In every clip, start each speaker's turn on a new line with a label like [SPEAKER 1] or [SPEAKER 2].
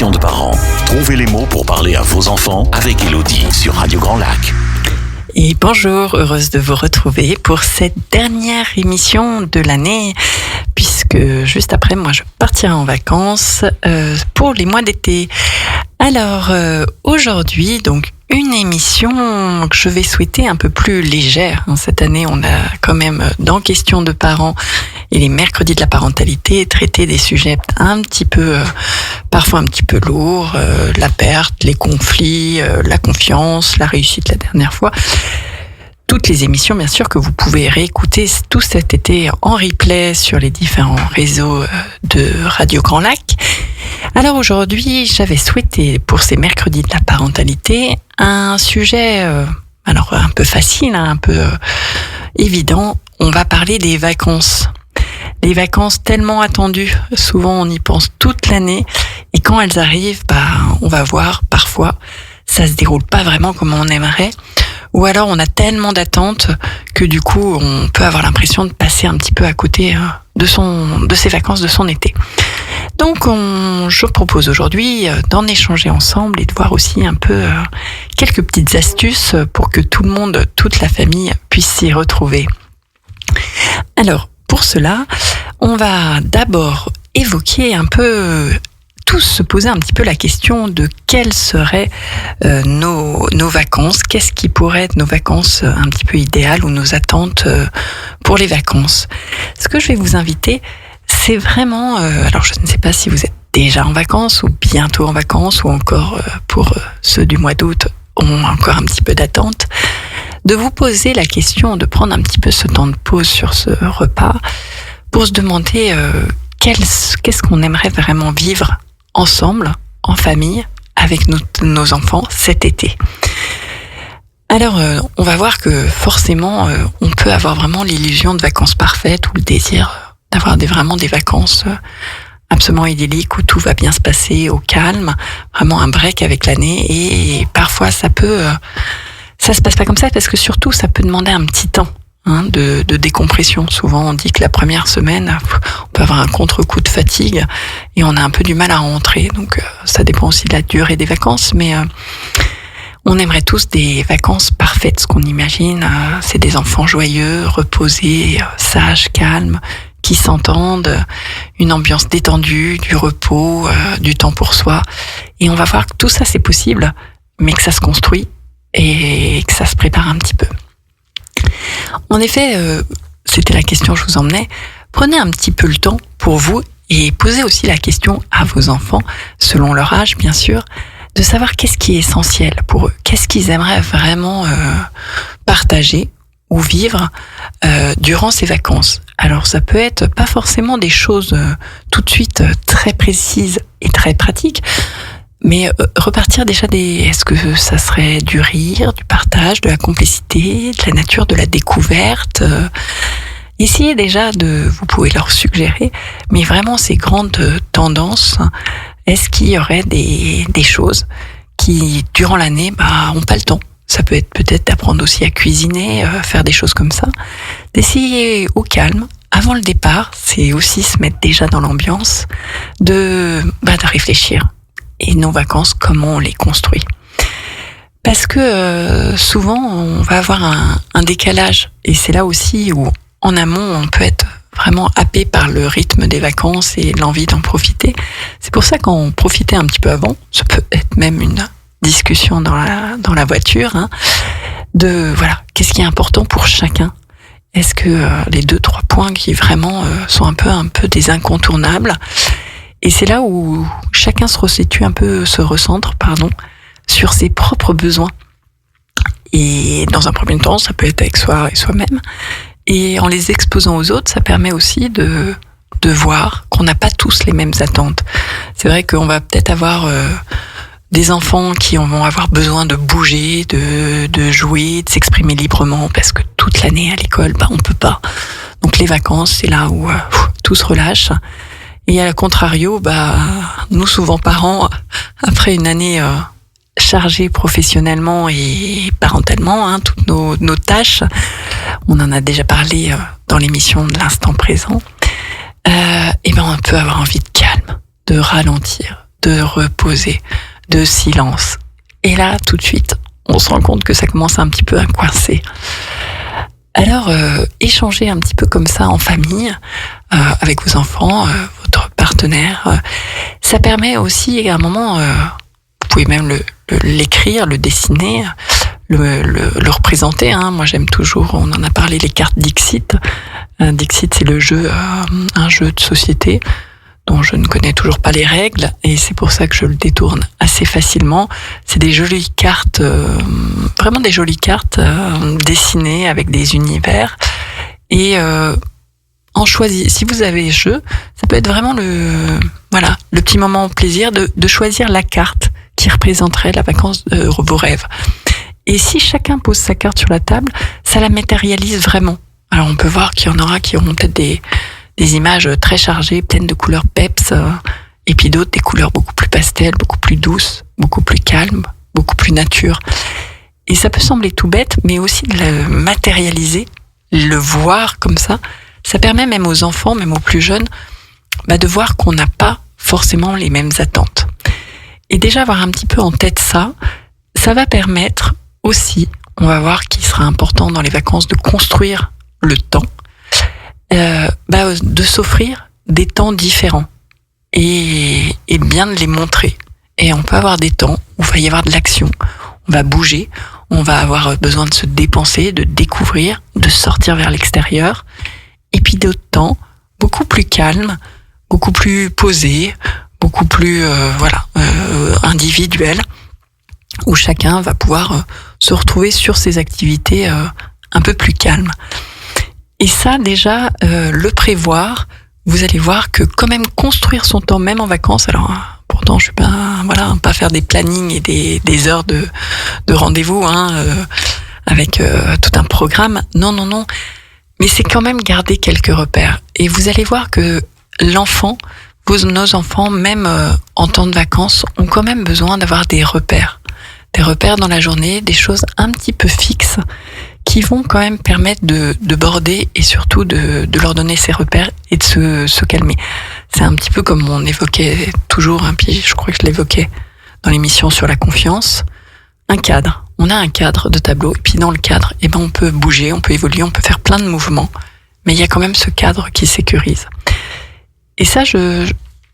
[SPEAKER 1] questions de parents. Trouvez les mots pour parler à vos enfants avec Élodie sur Radio Grand Lac.
[SPEAKER 2] Et bonjour, heureuse de vous retrouver pour cette dernière émission de l'année, puisque juste après, moi, je partirai en vacances pour les mois d'été. Alors, aujourd'hui, donc, une émission que je vais souhaiter un peu plus légère. Cette année, on a quand même, dans Questions de parents et les mercredis de la parentalité, traité des sujets un petit peu, parfois un petit peu lourds, la perte, les conflits, la confiance, la réussite la dernière fois. Toutes les émissions, bien sûr, que vous pouvez réécouter tout cet été en replay sur les différents réseaux de Radio Grand Lac. Alors aujourd'hui, j'avais souhaité, pour ces mercredis de la parentalité, un sujet alors un peu facile, un peu évident. On va parler des vacances. Les vacances tellement attendues, souvent on y pense toute l'année, et quand elles arrivent, on va voir parfois, ça se déroule pas vraiment comme on aimerait, ou alors on a tellement d'attentes que du coup on peut avoir l'impression de passer un petit peu à côté de ses vacances, de son été. Donc je propose aujourd'hui d'en échanger ensemble et de voir aussi un peu quelques petites astuces pour que tout le monde, toute la famille puisse s'y retrouver. Alors, pour cela, on va d'abord évoquer un peu, tous se poser un petit peu la question de quelles seraient nos vacances, qu'est-ce qui pourrait être nos vacances un petit peu idéales ou nos attentes pour les vacances. Ce que je vais vous inviter, c'est vraiment, alors je ne sais pas si vous êtes déjà en vacances ou bientôt en vacances ou encore pour ceux du mois d'août ont encore un petit peu d'attente, de vous poser la question, de prendre un petit peu ce temps de pause sur ce repas pour se demander qu'est-ce qu'on aimerait vraiment vivre ensemble, en famille, avec nos enfants cet été. Alors, on va voir que forcément, on peut avoir vraiment l'illusion de vacances parfaites ou le désir d'avoir vraiment des vacances absolument idylliques où tout va bien se passer au calme, vraiment un break avec l'année. Et parfois, ça se passe pas comme ça parce que surtout, ça peut demander un petit temps de décompression. Souvent, on dit que la première semaine, on peut avoir un contre-coup de fatigue et on a un peu du mal à rentrer. Donc, ça dépend aussi de la durée des vacances, mais on aimerait tous des vacances parfaites. Ce qu'on imagine, c'est des enfants joyeux, reposés, sages, calmes, qui s'entendent, une ambiance détendue, du repos, du temps pour soi. Et on va voir que tout ça, c'est possible, mais que ça se construit et que ça se prépare un petit peu. En effet, c'était la question que je vous emmenais. Prenez un petit peu le temps pour vous et posez aussi la question à vos enfants, selon leur âge bien sûr, de savoir qu'est-ce qui est essentiel pour eux, qu'est-ce qu'ils aimeraient vraiment partager ou vivre durant ces vacances. Alors ça peut être pas forcément des choses tout de suite très précises et très pratiques, mais repartir déjà est-ce que ça serait du rire, du partage, de la complicité, de la nature, de la découverte. Essayez déjà vous pouvez leur suggérer, mais vraiment ces grandes tendances, est-ce qu'il y aurait des choses qui, durant l'année, ont pas le temps? Ça peut être peut-être d'apprendre aussi à cuisiner, faire des choses comme ça. D'essayer au calme, avant le départ, c'est aussi se mettre déjà dans l'ambiance, de réfléchir. Et nos vacances, comment on les construit. Parce que souvent, on va avoir un décalage. Et c'est là aussi où, en amont, on peut être vraiment happé par le rythme des vacances et l'envie d'en profiter. C'est pour ça qu'en profiter un petit peu avant, ça peut être même une discussion dans la voiture, qu'est-ce qui est important pour chacun. Est-ce que les 2-3 points qui vraiment sont un peu des incontournables. Et c'est là où chacun se recentre, sur ses propres besoins. Et dans un premier temps, ça peut être avec soi et soi-même. Et en les exposant aux autres, ça permet aussi de voir qu'on n'a pas tous les mêmes attentes. C'est vrai qu'on va peut-être avoir des enfants qui vont avoir besoin de bouger, de jouer, de s'exprimer librement, parce que toute l'année à l'école, on peut pas. Donc les vacances, c'est là où tout se relâche. Et à contrario, nous souvent parents, après une année chargée professionnellement et parentellement, toutes nos tâches, on en a déjà parlé dans l'émission de l'instant présent, on peut avoir envie de calme, de ralentir, de reposer, de silence. Et là, tout de suite, on se rend compte que ça commence un petit peu à coincer. Alors, échanger un petit peu comme ça en famille, avec vos enfants, votre partenaire, ça permet aussi à un moment, vous pouvez même l'écrire, le dessiner, le représenter. Moi, j'aime toujours, on en a parlé, les cartes Dixit. Dixit, c'est le jeu, un jeu de société dont je ne connais toujours pas les règles, et c'est pour ça que je le détourne assez facilement. C'est des jolies cartes, vraiment des jolies cartes dessinées avec des univers. Et si vous avez jeu, ça peut être vraiment le petit moment plaisir de choisir la carte qui représenterait la vacance de vos rêves. Et si chacun pose sa carte sur la table, ça la matérialise vraiment. Alors on peut voir qu'il y en aura qui auront peut-être des images très chargées, pleines de couleurs peps, et puis d'autres des couleurs beaucoup plus pastel, beaucoup plus douces, beaucoup plus calmes, beaucoup plus nature. Et ça peut sembler tout bête, mais aussi de le matérialiser, le voir comme ça permet même aux enfants, même aux plus jeunes, de voir qu'on n'a pas forcément les mêmes attentes. Et déjà avoir un petit peu en tête ça va permettre aussi, on va voir qu'il sera important dans les vacances de construire le temps, de s'offrir des temps différents et bien de les montrer. Et on peut avoir des temps où il va y avoir de l'action, on va bouger, on va avoir besoin de se dépenser, de découvrir, de sortir vers l'extérieur. Et puis d'autres temps beaucoup plus calmes, beaucoup plus posés, beaucoup plus individuels, où chacun va pouvoir se retrouver sur ses activités un peu plus calmes. Et ça, déjà, le prévoir, vous allez voir que quand même construire son temps, même en vacances, alors pourtant je suis pas faire des plannings et des heures de rendez-vous avec tout un programme. Non. Mais c'est quand même garder quelques repères. Et vous allez voir que nos enfants, même en temps de vacances, ont quand même besoin d'avoir des repères. Des repères dans la journée, des choses un petit peu fixes qui vont quand même permettre de border et surtout de leur donner ces repères et de se calmer. C'est un petit peu comme on évoquait toujours, puis je crois que je l'évoquais dans l'émission sur la confiance, un cadre. On a un cadre de tableau, et puis dans le cadre, on peut bouger, on peut évoluer, on peut faire plein de mouvements, mais il y a quand même ce cadre qui sécurise. Et ça,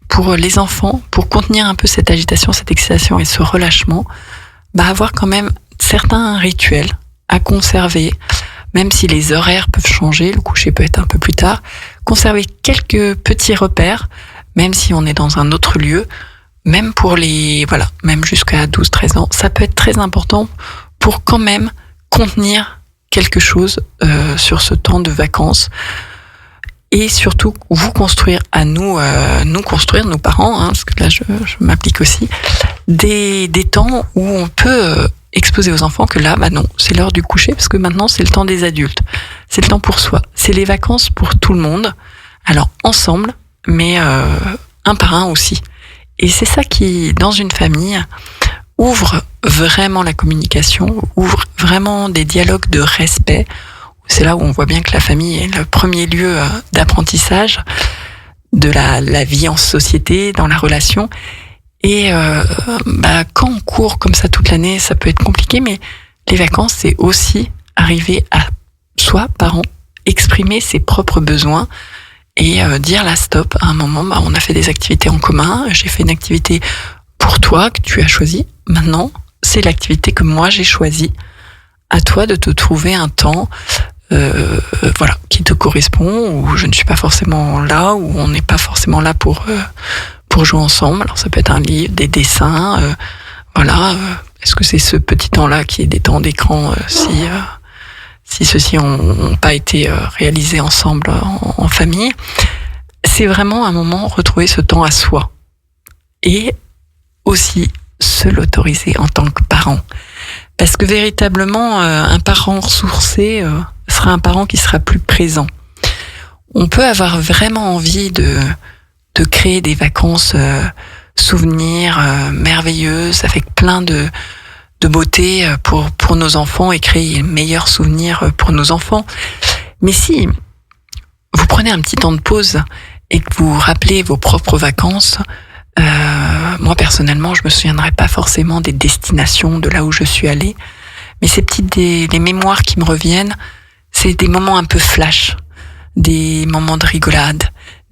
[SPEAKER 2] pour les enfants, pour contenir un peu cette agitation, cette excitation et ce relâchement, avoir quand même certains rituels à conserver, même si les horaires peuvent changer, le coucher peut être un peu plus tard, conserver quelques petits repères, même si on est dans un autre lieu, même pour même jusqu'à 12-13 ans, ça peut être très important pour quand même contenir quelque chose sur ce temps de vacances. Et surtout, vous construire à nous construire, nos parents, parce que là je m'applique aussi, des temps où on peut exposer aux enfants que là, non, c'est l'heure du coucher, parce que maintenant c'est le temps des adultes, c'est le temps pour soi, c'est les vacances pour tout le monde, alors ensemble, mais un par un aussi. Et c'est ça qui, dans une famille, ouvre vraiment la communication, ouvre vraiment des dialogues de respect. C'est là où on voit bien que la famille est le premier lieu d'apprentissage de la vie en société, dans la relation. Et quand on court comme ça toute l'année, ça peut être compliqué, mais les vacances, c'est aussi arriver à soi, parent, exprimer ses propres besoins et dire là stop, à un moment, on a fait des activités en commun, j'ai fait une activité pour toi que tu as choisie, maintenant c'est l'activité que moi j'ai choisie, à toi de te trouver un temps qui te correspond, où je ne suis pas forcément là, où on n'est pas forcément là pour jouer ensemble. Alors ça peut être un livre, des dessins, est-ce que c'est ce petit temps-là qui est des temps d'écran si ceux-ci n'ont pas été réalisés ensemble en famille. C'est vraiment un moment retrouver ce temps à soi et aussi se l'autoriser en tant que parent, parce que véritablement un parent ressourcé sera un parent qui sera plus présent. On peut avoir vraiment envie de créer des vacances souvenirs merveilleuses avec plein de beauté pour nos enfants et créer les meilleurs souvenirs pour nos enfants. Mais si vous prenez un petit temps de pause et que vous rappelez vos propres vacances, moi personnellement, je me souviendrai pas forcément des destinations de là où je suis allée, mais les mémoires qui me reviennent, c'est des moments un peu flash, des moments de rigolade,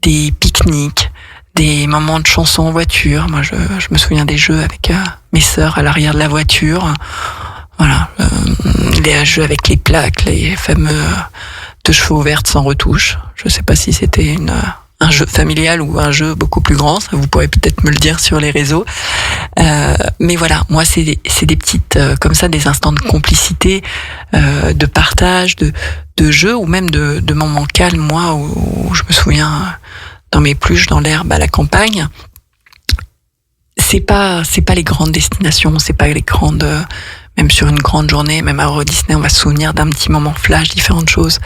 [SPEAKER 2] des pique-niques, des moments de chansons en voiture. Moi, je me souviens des jeux avec mes sœurs à l'arrière de la voiture. Voilà, les jeux avec les plaques, les fameux 2 chevaux vertes sans retouche. Je sais pas si c'était un jeu familial ou un jeu beaucoup plus grand. Ça, vous pourrez peut-être me le dire sur les réseaux. Mais voilà, moi, c'est des petites, comme ça, des instants de complicité, de partage, de jeu ou même de moments calmes, moi, où je me souviens dans mes pluches, dans l'herbe, à la campagne. C'est pas les grandes destinations, c'est pas les grandes, même sur une grande journée, même à Euro Disney, on va se souvenir d'un petit moment flash, différentes choses.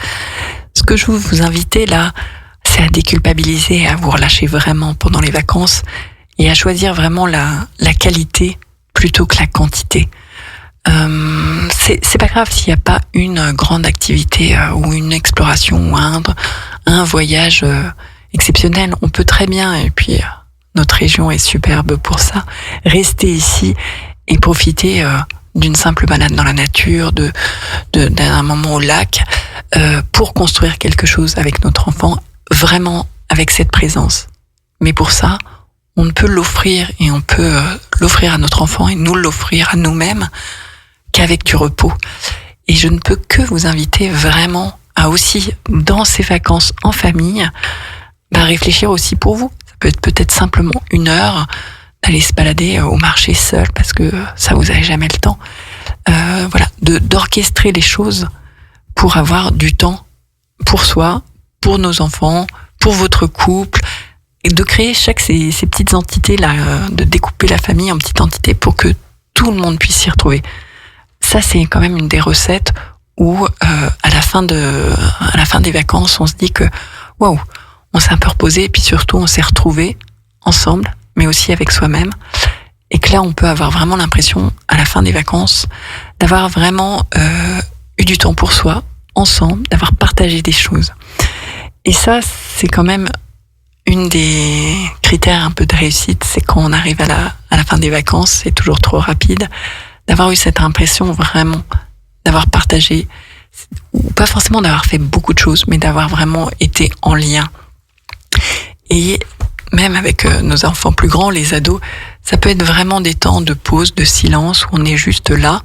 [SPEAKER 2] Ce que je veux vous inviter là, c'est à déculpabiliser, à vous relâcher vraiment pendant les vacances et à choisir vraiment la qualité plutôt que la quantité. C'est pas grave s'il n'y a pas une grande activité ou une exploration ou un voyage exceptionnel. On peut très bien, et puis notre région est superbe pour ça, rester ici et profiter d'une simple balade dans la nature, d'un moment au lac, pour construire quelque chose avec notre enfant, vraiment avec cette présence. Mais pour ça, on ne peut l'offrir et on peut l'offrir à notre enfant et nous l'offrir à nous-mêmes qu'avec du repos. Et je ne peux que vous inviter vraiment à aussi, dans ces vacances en famille, réfléchir aussi pour vous. Ça peut être peut-être simplement 1 heure d'aller se balader au marché seul parce que ça vous avez jamais le temps. Voilà, d'orchestrer les choses pour avoir du temps pour soi, pour nos enfants, pour votre couple, et de créer ces petites entités là, de découper la famille en petites entités pour que tout le monde puisse s'y retrouver. Ça, c'est quand même une des recettes où à la fin des vacances, on se dit que waouh, on s'est un peu reposé et puis surtout on s'est retrouvés ensemble, mais aussi avec soi-même. Et que là, on peut avoir vraiment l'impression, à la fin des vacances, d'avoir vraiment eu du temps pour soi, ensemble, d'avoir partagé des choses. Et ça, c'est quand même une des critères un peu de réussite, c'est quand on arrive à la fin des vacances, c'est toujours trop rapide, d'avoir eu cette impression vraiment d'avoir partagé, ou pas forcément d'avoir fait beaucoup de choses, mais d'avoir vraiment été en lien. Et même avec nos enfants plus grands, les ados, ça peut être vraiment des temps de pause, de silence, où on est juste là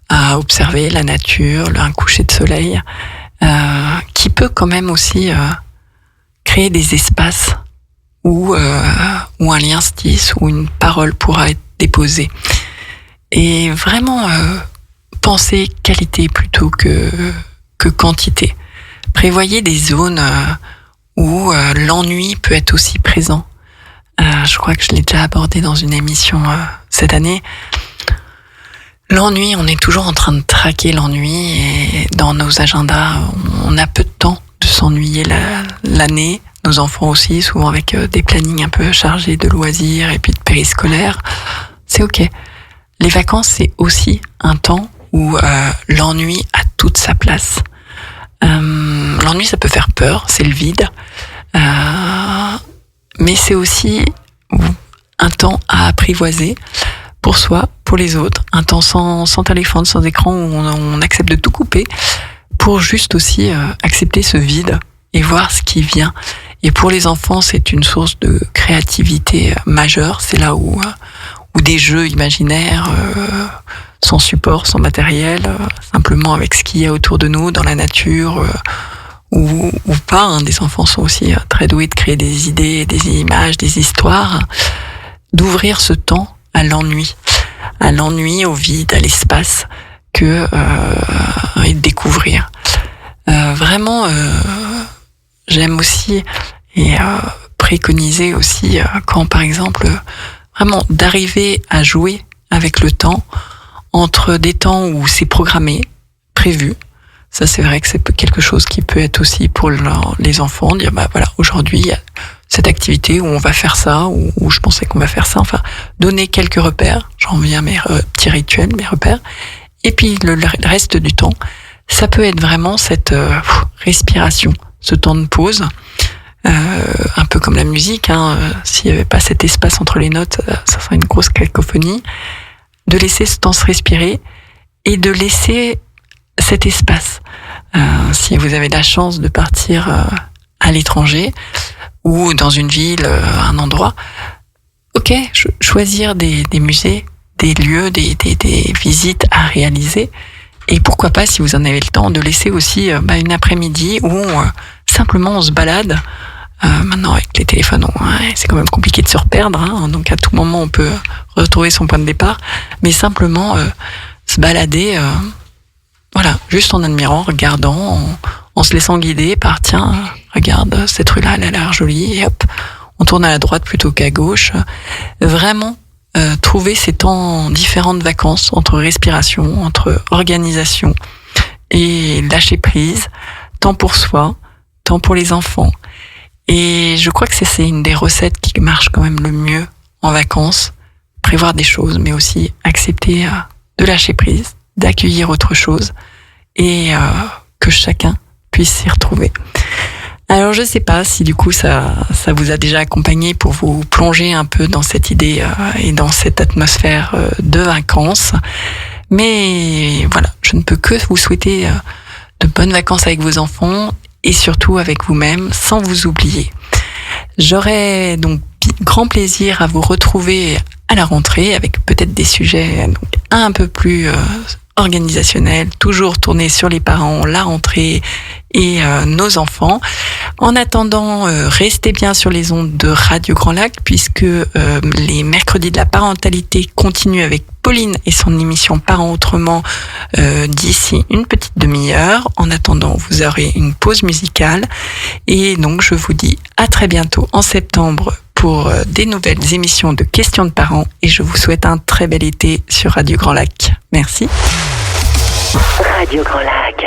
[SPEAKER 2] à observer la nature, un coucher de soleil, qui peut quand même aussi créer des espaces où un lien se tisse, où une parole pourra être déposée. Et vraiment penser qualité plutôt que quantité. Prévoyez des zones où l'ennui peut être aussi présent. Je crois que je l'ai déjà abordé dans une émission cette année. L'ennui, on est toujours en train de traquer l'ennui et dans nos agendas, on a peu de temps de s'ennuyer l'année. Nos enfants aussi, souvent avec des plannings un peu chargés de loisirs et puis de périscolaires. C'est ok. Les vacances, c'est aussi un temps où l'ennui a toute sa place. L'ennui, ça peut faire peur, c'est le vide. Mais c'est aussi un temps à apprivoiser pour soi, pour les autres, un temps sans téléphone, sans écran, où on accepte de tout couper, pour juste aussi accepter ce vide et voir ce qui vient. Et pour les enfants, c'est une source de créativité majeure. C'est là où des jeux imaginaires, sans support, sans matériel, simplement avec ce qu'il y a autour de nous, dans la nature, ou pas. Hein. Des enfants sont aussi très doués de créer des idées, des images, des histoires. D'ouvrir ce temps à l'ennui, au vide, à l'espace, et de découvrir. Vraiment, j'aime aussi et préconiser aussi quand, par exemple, vraiment d'arriver à jouer avec le temps entre des temps où c'est programmé, prévu. Ça, c'est vrai que c'est quelque chose qui peut être aussi pour les enfants, dire voilà, aujourd'hui il y a cette activité où on va faire ça, où je pensais qu'on va faire ça, enfin donner quelques repères, j'en viens à mes petits rituels, mes repères, et puis le reste du temps, ça peut être vraiment cette respiration, ce temps de pause, un peu comme la musique, s'il n'y avait pas cet espace entre les notes, ça serait une grosse cacophonie. De laisser ce temps se respirer et de laisser cet espace. Si vous avez la chance de partir à l'étranger ou dans une ville, un endroit, ok, choisir des musées, des lieux, des visites à réaliser. Et pourquoi pas, si vous en avez le temps, de laisser aussi une après-midi où simplement on se balade. Maintenant, avec les téléphones, c'est quand même compliqué de se reperdre. Donc à tout moment, on peut retrouver son point de départ. Mais simplement se balader, juste en admirant, regardant, en se laissant guider par, tiens, regarde, cette rue-là, elle a l'air jolie. Et hop, on tourne à la droite plutôt qu'à gauche. Vraiment, trouver ces temps différents de vacances, entre respiration, entre organisation et lâcher prise, temps pour soi, temps pour les enfants. Et je crois que c'est une des recettes qui marche quand même le mieux en vacances. Prévoir des choses, mais aussi accepter de lâcher prise, d'accueillir autre chose et que chacun puisse s'y retrouver. Alors je sais pas si du coup ça vous a déjà accompagné pour vous plonger un peu dans cette idée et dans cette atmosphère de vacances. Mais voilà, je ne peux que vous souhaiter de bonnes vacances avec vos enfants et surtout avec vous-même, sans vous oublier. J'aurai donc grand plaisir à vous retrouver à la rentrée avec peut-être des sujets donc un peu plus organisationnels, toujours tournés sur les parents, la rentrée et nos enfants. En attendant, restez bien sur les ondes de Radio Grand Lac puisque les mercredis de la parentalité continuent avec Pauline et son émission Parents Autrement d'ici une petite demi-heure. En attendant, vous aurez une pause musicale et donc je vous dis à très bientôt en septembre pour des nouvelles émissions de questions de parents et je vous souhaite un très bel été sur Radio Grand Lac. Merci.
[SPEAKER 3] Radio Grand Lac.